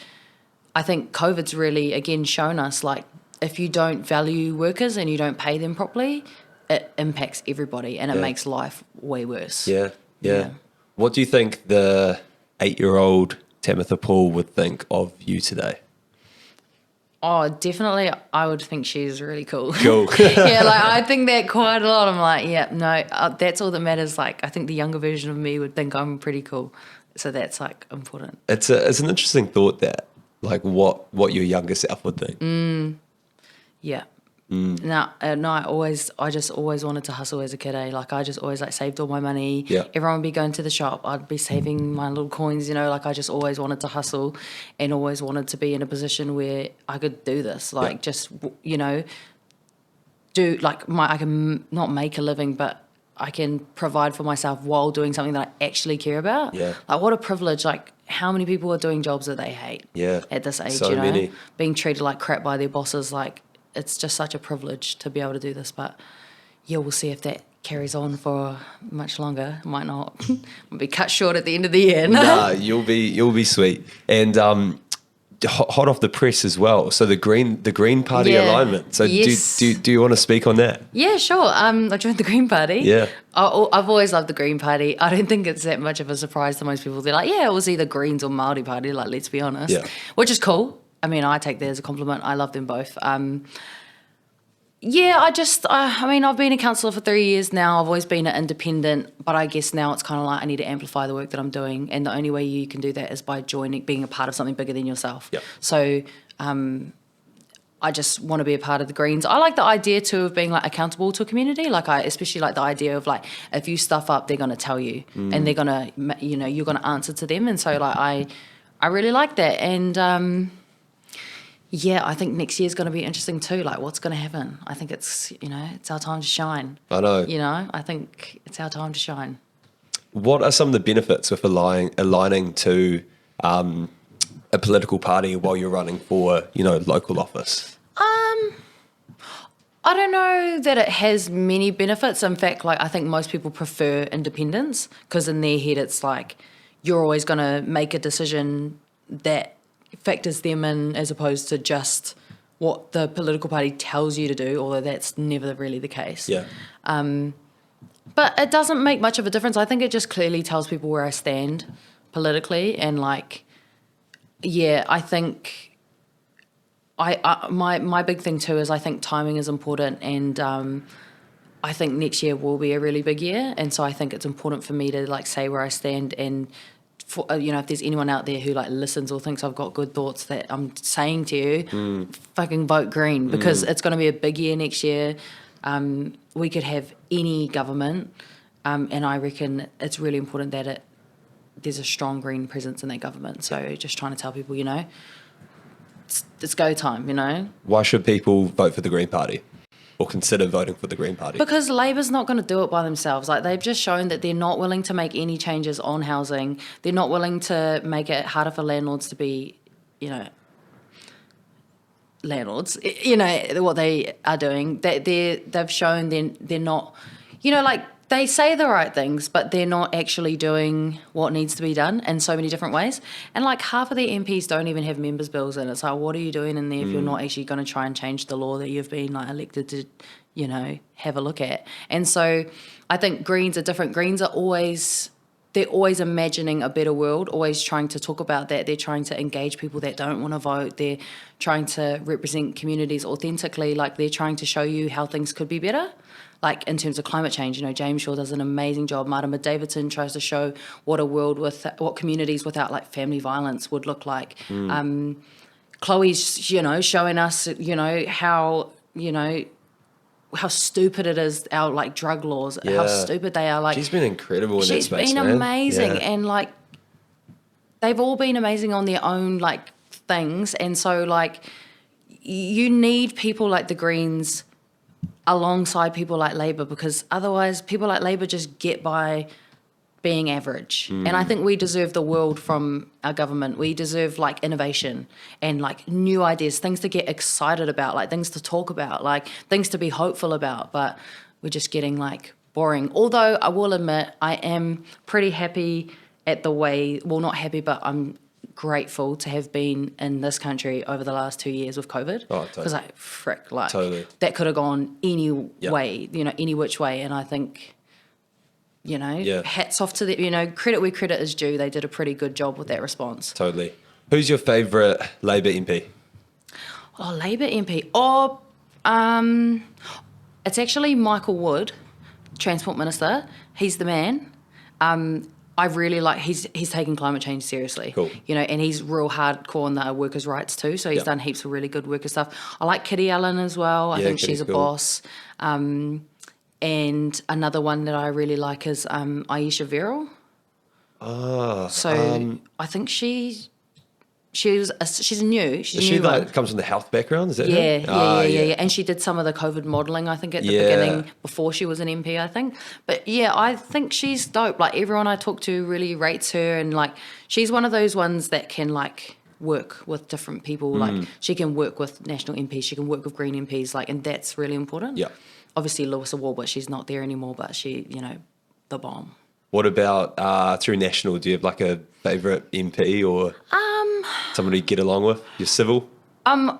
I think COVID's really, again, shown us, like, if you don't value workers and you don't pay them properly, it impacts everybody, and it makes life way worse. Yeah. What do you think the 8-year-old Tamatha Paul would think of you today? Oh, definitely, I would think she's really cool. Cool. Yeah, like, I think that quite a lot. I'm like, yeah, no, that's all that matters. Like, I think the younger version of me would think I'm pretty cool. So that's, like, important. It's an interesting thought, that, like, what your younger self would think. Yeah. No, I just always wanted to hustle as a kid, eh? Like, I just always, like, saved all my money. Yeah. Everyone would be going to the shop. I'd be saving my little coins, you know, like, I just always wanted to hustle and always wanted to be in a position where I could do this. Like, just, you know, I can not make a living, but I can provide for myself while doing something that I actually care about. Yeah. Like, what a privilege. Like, how many people are doing jobs that they hate at this age, so you know? many. Being treated like crap by their bosses, like, it's just such a privilege to be able to do this. But yeah, we'll see if that carries on for much longer. It might not. We'll be cut short at the end of the year. Nah, you'll be sweet. And hot off the press as well. So the Green Party Yeah. alignment. So Yes. do you want to speak on that? Yeah, sure. I joined the Green Party. Yeah. I've always loved the Green Party. I don't think it's that much of a surprise to most people. They're like, yeah, it was either Greens or Māori Party, like, let's be honest. Yeah. Which is cool. I mean, I take that as a compliment. I love them both. Yeah, I've been a councillor for 3 years now. I've always been an independent, but I guess now it's kind of like I need to amplify the work that I'm doing. And the only way you can do that is by being a part of something bigger than yourself. Yeah. So I just want to be a part of the Greens. I like the idea too of being like accountable to a community. Like I especially like the idea of like if you stuff up, they're going to tell you and they're going to, you're going to answer to them. And so like I really like that. And yeah, I think next year's going to be interesting too. Like, what's going to happen? I think it's our time to shine. I know. I think it's our time to shine. What are some of the benefits with aligning to a political party while you're running for, local office? I don't know that it has many benefits. In fact, like I think most people prefer independence because in their head it's like you're always going to make a decision that factors them in as opposed to just what the political party tells you to do, although that's never really the case. Yeah. But it doesn't make much of a difference. I think it just clearly tells people where I stand politically and like, yeah, I think my big thing too is I think timing is important and I think next year will be a really big year and so I think it's important for me to like say where I stand and for, if there's anyone out there who like listens or thinks I've got good thoughts that I'm saying to you, fucking vote Green because it's going to be a big year next year. We could have any government, and I reckon it's really important that there's a strong Green presence in that government. So just trying to tell people, it's go time. Why should people vote for the Green Party or consider voting for the Green Party? Because Labor's not going to do it by themselves. Like they've just shown that they're not willing to make any changes on housing. They're not willing to make it harder for landlords to be, landlords. What they are doing. They've shown they're not, they say the right things, but they're not actually doing what needs to be done in so many different ways. And like half of the MPs don't even have members' bills in. It's like, what are you doing in there if you're not actually going to try and change the law that you've been like elected to, have a look at? And so I think Greens are different. Greens are they're always imagining a better world, always trying to talk about that. They're trying to engage people that don't want to vote. They're trying to represent communities authentically. Like they're trying to show you how things could be better. Like in terms of climate change, James Shaw does an amazing job. Martin Davidson tries to show what what communities without like family violence would look like. Chloe's, showing us, how stupid it is, our like drug laws, how stupid they are. Like she's been incredible in that space, She's been man. amazing. Yeah. And like they've all been amazing on their own like things. And so like you need people like the Greens alongside people like Labour because otherwise people like Labour just get by being average. And I think we deserve the world from our government. We deserve like innovation and like new ideas, things to get excited about, like things to talk about, like things to be hopeful about, but we're just getting like boring. Although I will admit I am pretty happy at the way, well not happy, but I'm grateful to have been in this country over the last 2 years with COVID. Oh, totally. Because like frick, like Totally. that could have gone any way, any which way. And I think, hats off to the, credit where credit is due. They did a pretty good job with that response. Totally. Who's your favourite Labour MP? Oh, Labour MP. It's actually Michael Wood, Transport Minister. He's the man. I really like, he's taking climate change seriously. Cool. And he's real hardcore on the workers' rights too. So he's done heaps of really good worker stuff. I like Kitty Allen as well. I think she's a boss. And another one that I really like is Aisha Verrill. I think she's new. She's a new she one. comes from the health background? Is that her? Yeah. And she did some of the COVID modelling, I think, at the beginning before she was an MP, I think. But yeah, I think she's dope. Like everyone I talk to really rates her, and like she's one of those ones that can like work with different people. Like she can work with national MPs, she can work with Green MPs, like, and that's really important. Yeah. Obviously Lewis Award, but she's not there anymore. But she, the bomb. What about through national? Do you have like a favourite MP or? Somebody you get along with? You're civil? I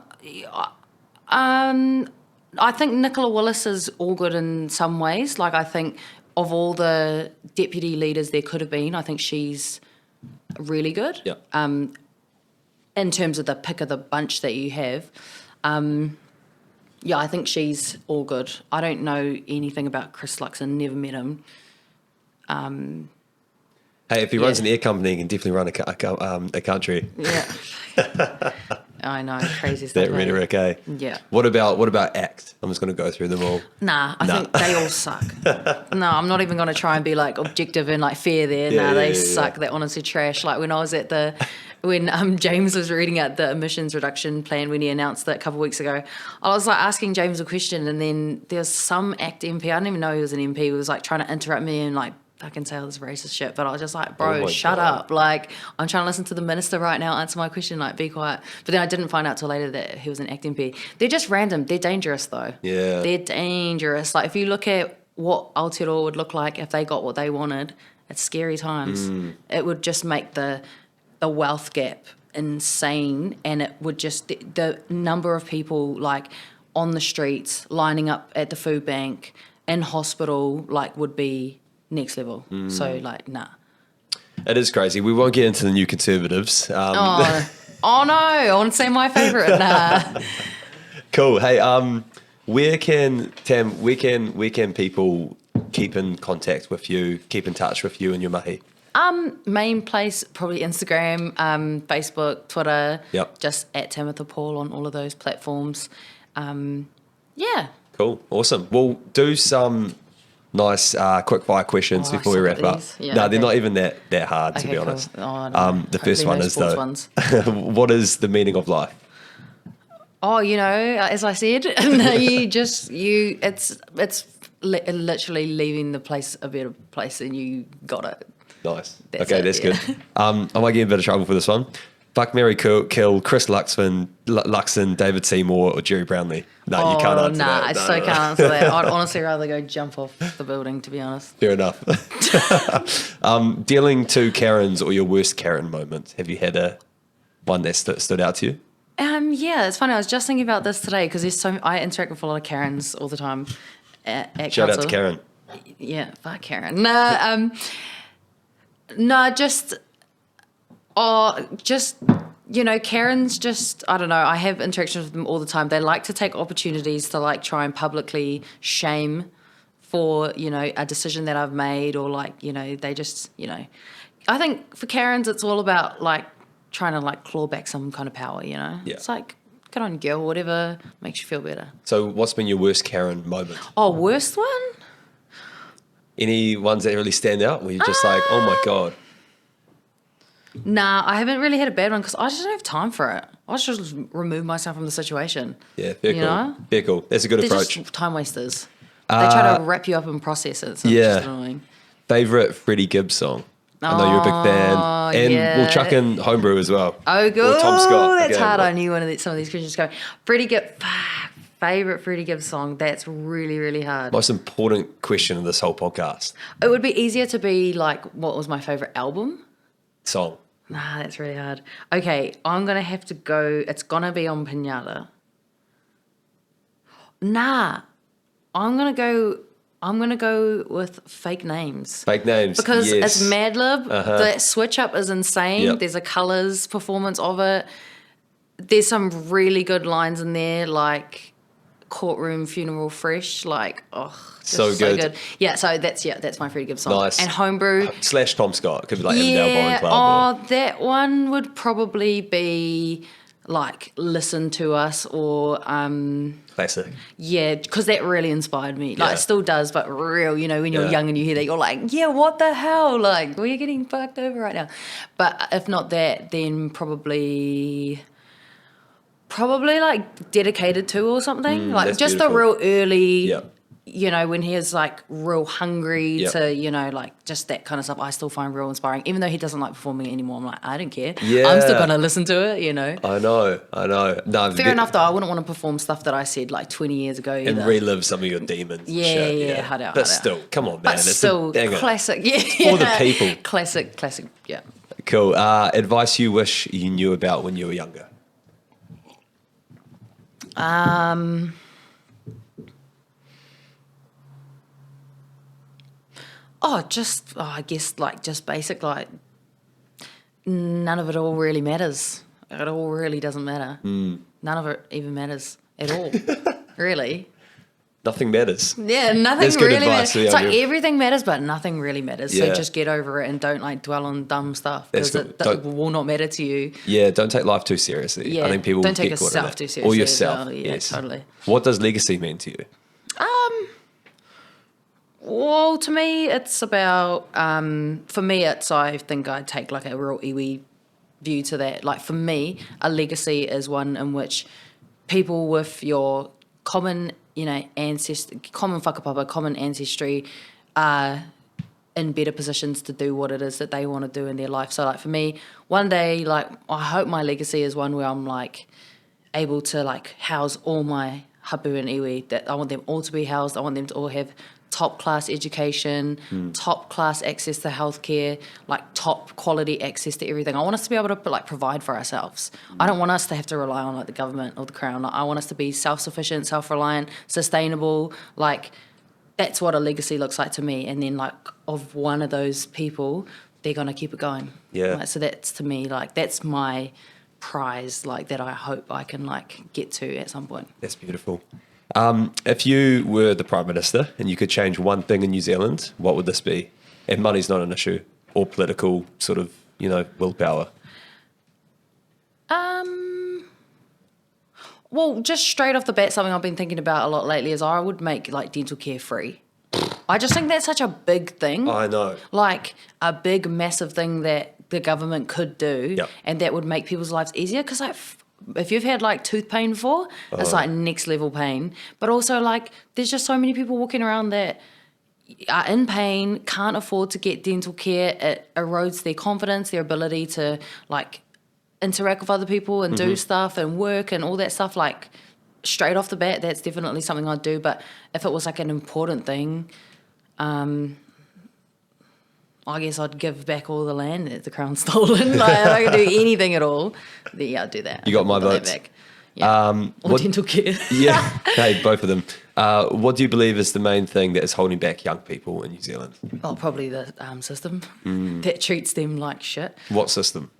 think Nicola Willis is all good in some ways. Like, I think of all the deputy leaders there could have been, I think she's really good. Yeah. In terms of the pick of the bunch that you have. Yeah, I think she's all good. I don't know anything about Chris Luxon, never met him. Hey, if he runs an air company, he can definitely run a country. Yeah. I know, crazy stuff. That rhetoric, eh? Yeah. What about ACT? I'm just going to go through them all. Nah, I think they all suck. No, I'm not even going to try and be like objective and like fair there. They suck. They're honestly trash. Like when I was at when James was reading out the emissions reduction plan when he announced that a couple of weeks ago, I was like asking James a question, and then there's some ACT MP, I didn't even know he was an MP, who was like trying to interrupt me and like fucking say all this racist shit, but I was just like, bro, shut up. Like, I'm trying to listen to the minister right now, answer my question, like, be quiet. But then I didn't find out till later that he was an ACT MP. They're just random. They're dangerous, though. Yeah. They're dangerous. Like, if you look at what Aotearoa would look like if they got what they wanted, it's scary times. It would just make the wealth gap insane, and it would just, the number of people, like, on the streets, lining up at the food bank, in hospital, like, would be next level. So, like, nah. It is crazy. We won't get into the New Conservatives. Oh no, I want to say my favourite. Nah. Cool. Hey, where can people keep in contact with you, keep in touch with you and your mahi? Main place, probably Instagram, Facebook, Twitter. Yep. Just at Tamatha Paul on all of those platforms. Yeah. Cool. Awesome. We'll do some nice quick fire questions before we wrap up. Yeah, no, they're not even that hard, to be honest. Cool. Oh, no. The first one is though, ones. what is the meaning of life? Oh, you know, as I said, it's literally leaving the place a better place, and you got it. Nice. That's good. I might get in a bit of trouble for this one. Fuck, marry, kill Chris Luxon, David Seymour, or Jerry Brownlee. No, you can't answer that. I can't answer that. I'd honestly rather go jump off the building, to be honest. Fair enough. Dealing to Karens or your worst Karen moment. Have you had one that stood out to you? Yeah, it's funny. I was just thinking about this today because I interact with a lot of Karens all the time at Shout council. out to Karen. Yeah, fuck Karen. You know, Karen's just, I don't know, I have interactions with them all the time. They like to take opportunities to like try and publicly shame for, you know, a decision that I've made, or like, you know, they just, you know, I think for Karens it's all about like trying to like claw back some kind of power, you know? Yeah. It's like, good on you, girl, whatever makes you feel better. So what's been your worst Karen moment? Oh, worst one? Any ones that really stand out where you're just like, oh my God? Nah, I haven't really had a bad one because I just don't have time for it. I just remove myself from the situation. Yeah, fair you cool. know? Fair cool. That's a good They're approach. just time wasters. They try to wrap you up and process it. So it's just annoying. Favourite Freddie Gibbs song? I know you're a big fan. And we'll chuck in Homebrew as well. Oh, good. Or Tom Scott. That's again. hard. I knew some of these questions go. Freddie Gibbs, favourite Freddie Gibbs song? That's really, really hard. Most important question of this whole podcast. It would be easier to be like, what was my favourite album? Song. Nah, that's really hard. Okay, I'm going to have to go. It's going to be on Pinata. Nah, I'm going to go with Fake Names. Fake Names, because yes. it's Mad Lib. The switch up is insane. Yep. There's a colours performance of it. There's some really good lines in there, like Courtroom Funeral Fresh, like, so good. Yeah, so that's my Freddie Gibbs song. Nice. And Homebrew. / Tom Scott. Could be like Emmerdale Bowling Club. That one would probably be like Listen to Us or Classic. yeah, because that really inspired me. Like, Yeah. it still does, but real, you know, when you're young and you hear that, you're like, yeah, what the hell? Like, we're getting fucked over right now. But if not that, then probably like Dedicated To or something. Like, that's just beautiful. the real early, Yep. you know, when he was like real hungry Yep. to, you know, like just that kind of stuff, I still find real inspiring. Even though he doesn't like performing it anymore, I'm like, I don't care. Yeah. I'm still going to listen to it, you know. I know. No, Fair enough, though. I wouldn't want to perform stuff that I said like 20 years ago either. And relive some of your demons. and Yeah, shit, yeah, hard out. But still, come on, man. But It's still, dang it. classic. Yeah. For the people. Classic, yeah. Cool. Advice you wish you knew about when you were younger? I guess just basic, none of it all really matters. It all really doesn't matter. None of it even matters at all, really. Nothing matters. Yeah, nothing That's good really advice, matters. It's yeah. everything matters, but nothing really matters. Yeah. So just get over it and don't dwell on dumb stuff That's because it will not matter to you. Yeah, don't take life too seriously. Yeah, I think people don't take get caught in yourself that. too seriously. Or yourself. As well. Yeah, yes. totally. What does legacy mean to you? Well, to me, it's about, for me, I think I take a real iwi view to that. Like, for me, a legacy is one in which people with your common, common whakapapa, common ancestry are in better positions to do what it is that they want to do in their life. So, for me, one day, I hope my legacy is one where I'm, able to, house all my hapu and iwi, that I want them all to be housed. I want them to all have top class education, top class access to healthcare, top quality access to everything. I want us to be able to provide for ourselves. I don't want us to have to rely on the government or the crown. I want us to be self-sufficient, self-reliant, sustainable. That's what a legacy looks like to me. And then of one of those people, they're gonna keep it going. Yeah. So that's to me that's my prize that I hope I can get to at some point. That's beautiful. If you were the Prime Minister and you could change one thing in New Zealand, what would this be? And money's not an issue, or political sort of, willpower. Well, just straight off the bat, something I've been thinking about a lot lately is I would make dental care free. I just think that's such a big thing. I know. A big, massive thing that the government could do, Yep. and that would make people's lives easier. Because if you've had tooth pain before, it's next level pain. But also there's just so many people walking around that are in pain, can't afford to get dental care. It erodes their confidence, their ability to interact with other people and do stuff and work and all that stuff. Straight off the bat, that's definitely something I'd do. But if it was an important thing, I guess I'd give back all the land that the Crown's stolen. If I could do anything at all, then yeah, I'd do that. You got my vote. Yeah. Or dental care. Yeah, hey, both of them. What do you believe is the main thing that is holding back young people in New Zealand? Oh, probably the system that treats them like shit. What system?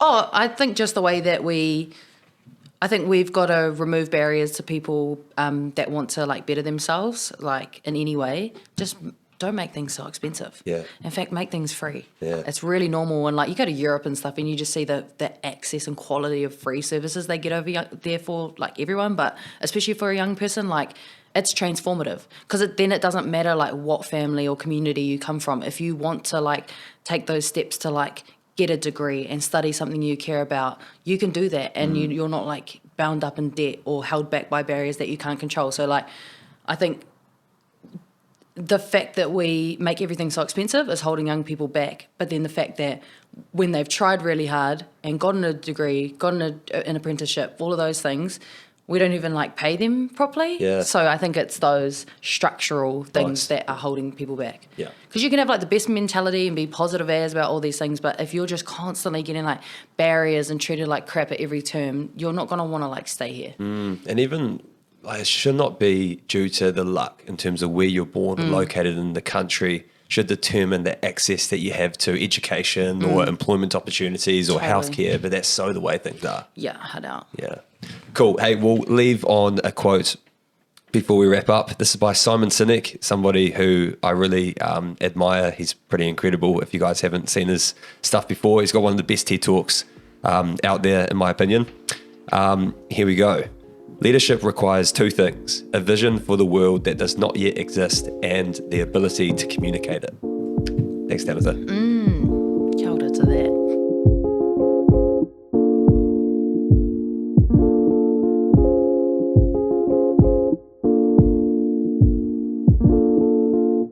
Oh, I think just the way that I think we've got to remove barriers to people that want to better themselves, in any way. Just don't make things so expensive. Yeah. In fact, make things free. Yeah. It's really normal. And you go to Europe and stuff and you just see the access and quality of free services they get over there for everyone, but especially for a young person, it's transformative because then it doesn't matter what family or community you come from. If you want to take those steps to get a degree and study something you care about, you can do that, and you're not bound up in debt or held back by barriers that you can't control. So I think the fact that we make everything so expensive is holding young people back, but then the fact that when they've tried really hard and gotten a degree, gotten an apprenticeship, all of those things, we don't even pay them properly. Yeah. So I think it's those structural things that are holding people back. Yeah. Because you can have the best mentality and be positive as about all these things, but if you're just constantly getting barriers and treated like crap at every term, you're not going to want to stay here. And even it should not be due to the luck in terms of where you're born and located in the country should determine the access that you have to education or employment opportunities or healthcare, but that's so the way things are. Yeah, I doubt. Yeah. Cool. Hey, we'll leave on a quote before we wrap up. This is by Simon Sinek, somebody who I really admire. He's pretty incredible. If you guys haven't seen his stuff before, he's got one of the best TED Talks out there, in my opinion. Here we go. Leadership requires two things: a vision for the world that does not yet exist and the ability to communicate it. Thanks, Tamatha.